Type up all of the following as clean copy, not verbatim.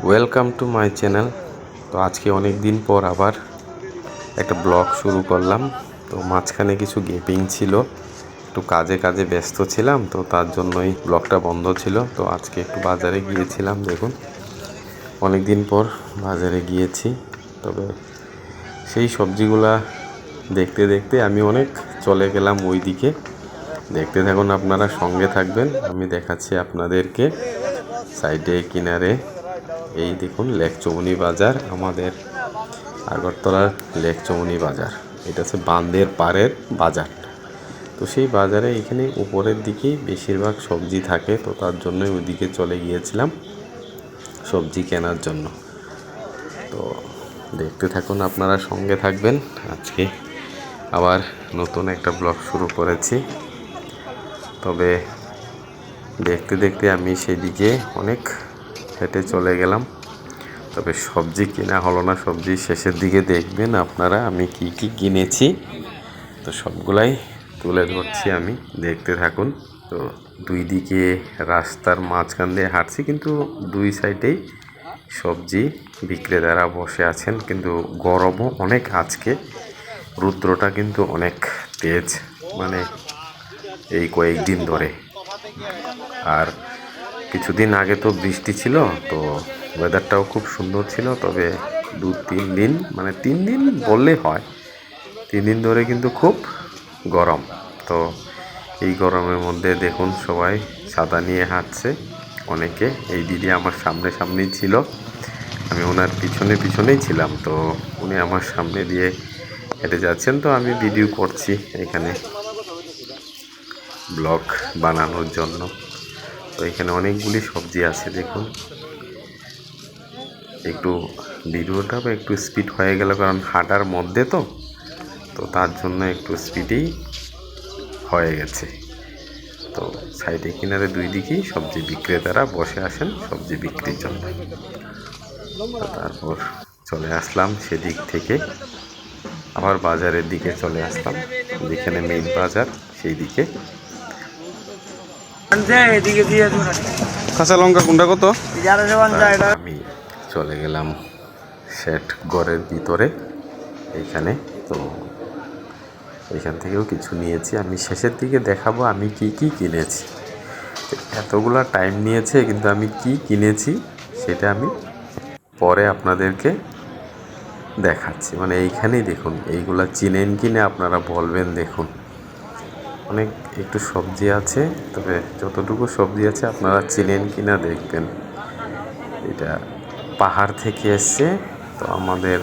Welcome to my channel. তো আজকে অনেক দিন পর আবার একটা ব্লগ শুরু করলাম। তো মাঝখানে কিছু গ্যাপিং ছিল, একটু কাজে কাজে ব্যস্ত ছিলাম, তো তার জন্যই ব্লগটা বন্ধ ছিল। তো আজকে একটু বাজারে গিয়েছিলাম। দেখুন, অনেক দিন পর বাজারে গিয়েছি। তবে সেই সবজিগুলা দেখতে দেখতে আমি অনেক চলে গেলাম ওই দিকে। দেখতে থাকুন, আপনারা সঙ্গে থাকবেন। আমি দেখাচ্ছি আপনাদেরকে সাইডে কিনারে। এই দেখুন লেকচৌমনি বাজার, আমাদের আগরতলার লেকচৌমনি বাজার। এটা হচ্ছে বাঁধের পাড়ের বাজার। তো সেই বাজারে এখানে উপরের দিকেই বেশিরভাগ সবজি থাকে, তো তার জন্যই ওইদিকে চলে গিয়েছিলাম সবজি কেনার জন্য। তো দেখতে থাকুন, আপনারা সঙ্গে থাকবেন। আজকে আবার নতুন একটা ব্লগ শুরু করেছি। তবে দেখতে দেখতে আমি সেদিকে অনেক হেঁটে চলে গেলাম। তবে সবজি কেনা হলো না, সবজি শেষের দিকে দেখবেন আপনারা আমি কি কি কিনেছি। তো সবগুলাই তুলে ধরছি, আমি দেখতে থাকুন। তো দুই দিকে রাস্তার মাঝখান দিয়ে হাঁটছি, কিন্তু দুই সাইডেই সবজি বিক্রেতারা বসে আছেন। কিন্তু গরমও অনেক আজকে, রৌদ্রটা কিন্তু অনেক তেজ, মানে এই কয়েকদিন ধরে। আর কিছুদিন আগে তো বৃষ্টি ছিল, তো ওয়েদারটাও খুব সুন্দর ছিল। তবে 2-3 দিন, মানে 3 দিন বললে হয়, 3 দিন ধরে কিন্তু খুব গরম। তো এই গরমের মধ্যে দেখুন সবাই ছাতা নিয়ে হাঁটছে অনেকে। এই দিদি আমার সামনেই ছিল, আমি ওনার পিছনেই ছিলাম। তো উনি আমার সামনে দিয়ে হেঁটে যাচ্ছেন, তো আমি ভিডিও করছি এখানে ব্লগ বানানোর জন্য। তো এখানে অনেকগুলি সবজি আছে দেখুন। একটু ভিডিওটা একটু স্পিড হয়ে গেল, কারণ হাঁটার মধ্যে তো তার জন্য একটু স্পিডেই হয়ে গেছে। তো সাইডে কিনারে দুই দিকেই সবজি বিক্রেতারা বসে আসেন সবজি বিক্রির জন্য। তারপর চলে আসলাম সেদিক থেকে, আবার বাজারের দিকে চলে আসলাম, যেখানে মেইন বাজার সেই দিকে। কাঁচা লঙ্কা কোনটা কত? আমি চলে গেলাম শেড ঘরের ভিতরে এইখানে। তো এখান থেকেও কিছু নিয়েছি, আমি শেষের দিকে দেখাবো আমি কি কি কিনেছি। এতগুলা টাইম নিয়েছে, কিন্তু আমি কি কিনেছি সেটা আমি পরে আপনাদেরকে দেখাচ্ছি। মানে এইখানেই দেখুন, এইগুলা চিনেন কিনে আপনারা বলবেন। দেখুন অনেক একটু সবজি আছে, তবে যতটুকু সবজি আছে আপনারা চিনেন কিনা দেখবেন। এটা পাহাড় থেকে এসছে, তো আমাদের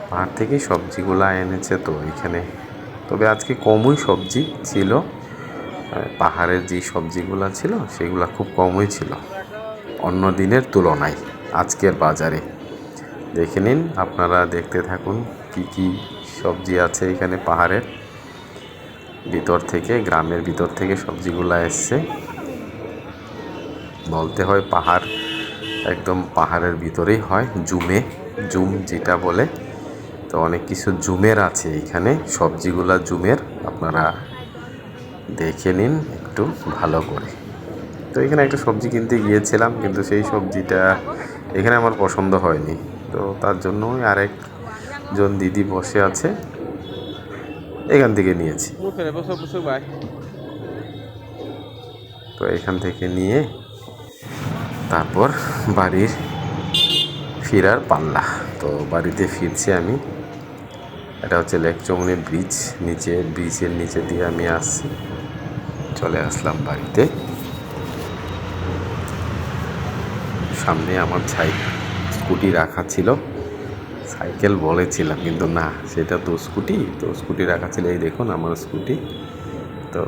পাহাড় থেকেই সবজিগুলা এনেছে তো এখানে। তবে আজকে কমই সবজি ছিল, পাহাড়ের যে সবজিগুলা ছিল সেগুলা খুব কমই ছিল অন্য দিনের তুলনায় আজকের বাজারে। দেখে নিন, আপনারা দেখতে থাকুন কি কি সবজি আছে এখানে। পাহাড়ের ভিতর থেকে, গ্রামের ভিতর থেকে সবজিগুলা এসছে। বলতে হয় পাহাড় একদম পাহাড়ের ভিতরেই হয়, জুম যেটা বলে। তো অনেক কিছু জুমের আছে এখানে, সবজিগুলা জুমের, আপনারা দেখে নিন একটু ভালো করে। তো এখানে একটা সবজি কিনতে গিয়েছিলাম, কিন্তু সেই সবজিটা এখানে আমার পছন্দ হয়নি। তো তার জন্যই আরেকজন দিদি বসে আছে, এখান থেকে নিয়েছি। তো এখান থেকে নিয়ে তারপর বাড়ির ফেরার পাল্লা। তো বাড়িতে ফিরছি আমি। এটা হচ্ছে লেকচৌমনি ব্রিজ, ব্রিজের নিচে দিয়ে আমি আসছি, চলে আসলাম বাড়িতে। সামনে আমার স্কুটি রাখা ছিল, সাইকেল বলেছিলাম কিন্তু না, সেটা তো স্কুটি রাখা ছিল। এই দেখুন আমার স্কুটি। তো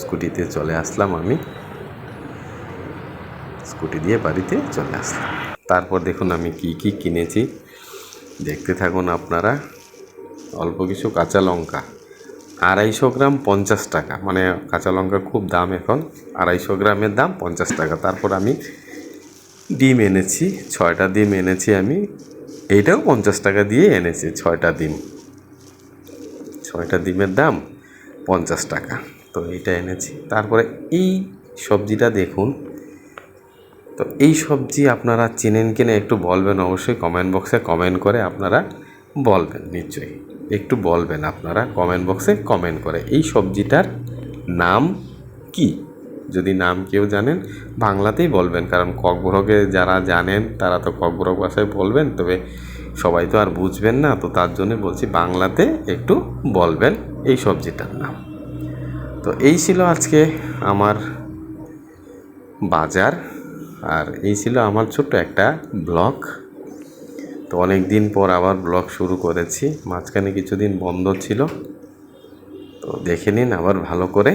স্কুটিতে চলে আসলাম আমি, স্কুটি দিয়ে বাড়িতে চলে আসলাম। তারপর দেখুন আমি কি কি কিনেছি, দেখতে থাকুন আপনারা। অল্প কিছু কাঁচা লঙ্কা, 250 গ্রাম 50 টাকা, মানে কাঁচা লঙ্কা খুব দাম এখন। 250 গ্রামের দাম 50 টাকা। তারপর আমি ডিম এনেছি, 6টা ডিম এনেছি আমি। এইটাও 50 টাকা দিয়ে এনেছি, 6টা ডিম, 6টা ডিমের দাম 50 টাকা। তো এইটা এনেছি। তারপরে এই সবজিটা দেখুন, তো এই সবজি আপনারা চেনেন কিনা একটু বলবেন, অবশ্যই কমেন্ট বক্সে কমেন্ট করে আপনারা বলবেন। নিশ্চয়ই একটু বলবেন আপনারা কমেন্ট বক্সে কমেন্ট করে এই সবজিটার নাম কি। যদি নাম কেউ জানেন বাংলাতেই বলবেন, কারণ ককবরকে যারা জানেন তারা তো ককবরক ভাষায় বলবেন, তবে সবাই তো আর বুঝবেন না, তো তার জন্য বলছি বাংলাতে একটু বলবেন এই সবজিটার নাম। তো এই ছিল আজকে আমার বাজার, আর এই ছিল আমার ছোট্ট একটা ব্লগ। তো অনেক দিন পর আবার ব্লগ শুরু করেছি, মাঝখানে কিছুদিন বন্ধ ছিল। তো দেখে নিন আবার ভালো করে,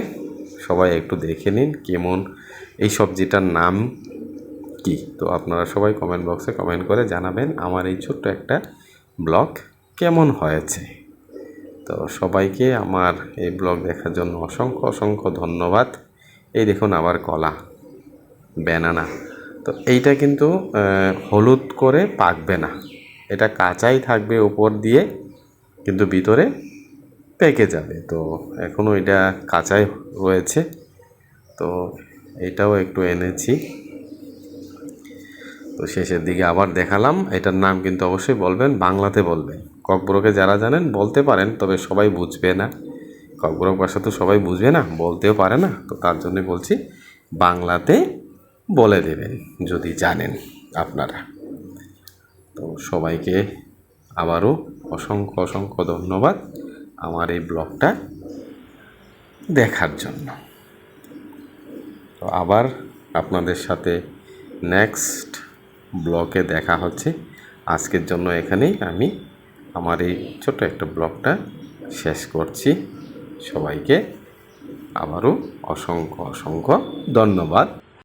সবাই একটু দেখে নিন কেমন এই সবজিটার নাম কি। তো আপনারা সবাই কমেন্ট বক্সে কমেন্ট করে জানাবেন আমার এই ছোট্ট একটা ব্লগ কেমন হয়েছে। তো সবাইকে আমার এই ব্লগ দেখার জন্য অসংখ্য অসংখ্য ধন্যবাদ। এই দেখুন আবার কলা, ব্যানানা। তো এইটা কিন্তু হলুদ করে পাকবে না, এটা কাঁচাই থাকবে উপর দিয়ে, কিন্তু ভিতরে পেকে যাবে। তো এখনও এটা কাঁচাই রয়েছে। তো এটাও একটু এনেছি, তো শেষের দিকে আবার দেখালাম। এটার নাম কিন্তু অবশ্যই বলবেন, বাংলাতে বলবেন। ককবরকে যারা জানেন বলতে পারেন, তবে সবাই বুঝবে না, ককবরক ভাষা তো সবাই বুঝবে না, বলতেও পারে না। তো তার জন্য বলছি বাংলাতে বলে দেবেন যদি জানেন আপনারা। তো সবাইকে আবারও অসংখ্য অসংখ্য ধন্যবাদ আমার এই ব্লগটা দেখার জন্য। তো আবার আপনাদের সাথে নেক্সট ব্লগে দেখা হচ্ছে। আজকের জন্য এখানেই আমি আমার এই ছোট্ট একটা ব্লগটা শেষ করছি। সবাইকে আবারও অসংখ্য অসংখ্য ধন্যবাদ।